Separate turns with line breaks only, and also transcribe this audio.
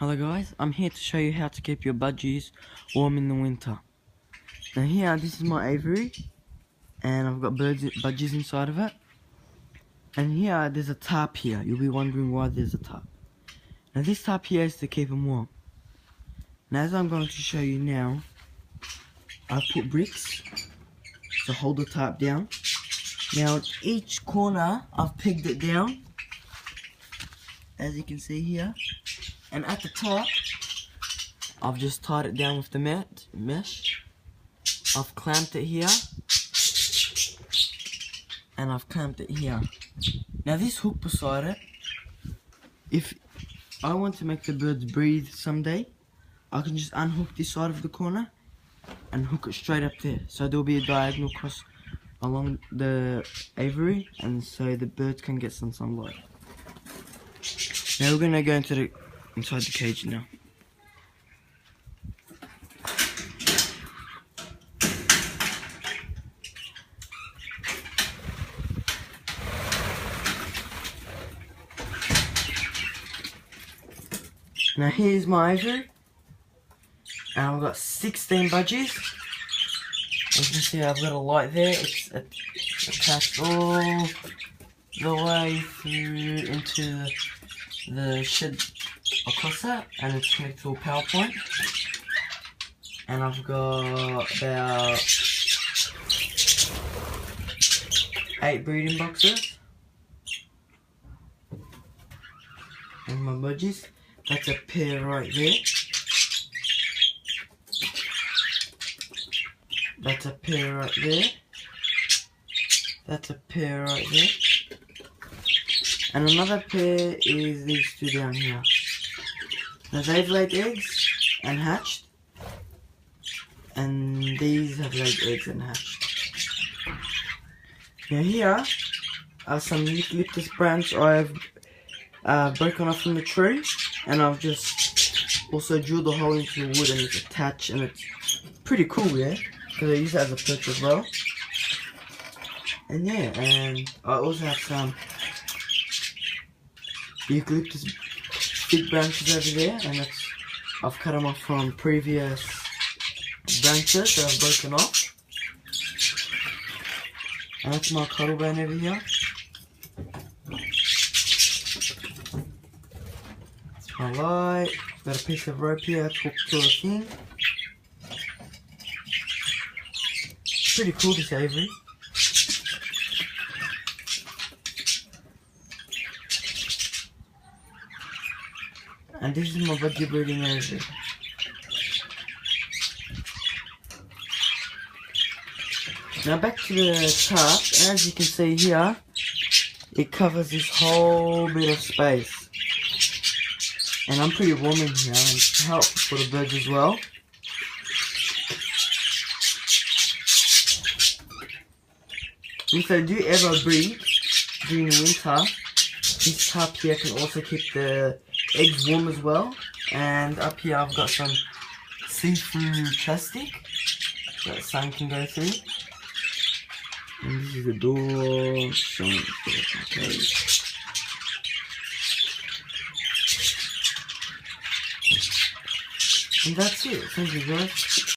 Hello guys, I'm here to show you how to keep your budgies warm in the winter. Now here, this is my aviary, and I've got budgies inside of it. And here, there's a tarp here. You'll be wondering why there's a tarp. Now this tarp here is to keep them warm. Now as I'm going to show you now, I've put bricks to hold the tarp down. Now each corner, I've pegged it down, as you can see here. And at the top, I've just tied it down with the mesh. I've clamped it here. And I've clamped it here. Now this hook beside it, if I want to make the birds breathe someday, I can just unhook this side of the corner and hook it straight up there. So there'll be a diagonal cross along the aviary, and so the birds can get some sunlight. Now we're going to go inside the cage now. Now here's my aviary, and I've got 16 budgies. As you can see, I've got a light there. It's attached all the way through into the shed across that, and it's connected to a power point. And I've got about 8 breeding boxes. And my budgies. That's a pair right there. That's a pair right there. That's a pair right there. And another pair is these two down here. Now they've laid eggs and hatched. And these have laid eggs and hatched. Now here are some eucalyptus branch I've broken off from the tree. And I've just also drilled a hole into the wood, and it's attached, and it's pretty cool, yeah? Because I use it as a perch as well. And yeah, and I also have some eucalyptus big branches over there, and I've cut them off from previous branches that I've broken off. And that's my cuddle bone over here. My light, got a piece of rope here hooked to a thing. Pretty cool, this aviary. And this is my budgie breeding aviary. Now back to the tarp, and as you can see here, it covers this whole bit of space. And I'm pretty warm in here, and it's helpful for the birds as well. If they do ever breed during the winter, this tarp here can also keep the eggs warm as well. And up here I've got some see-through plastic that the sun can go through. And this is the door showing the cage. And that's it. Thank you guys.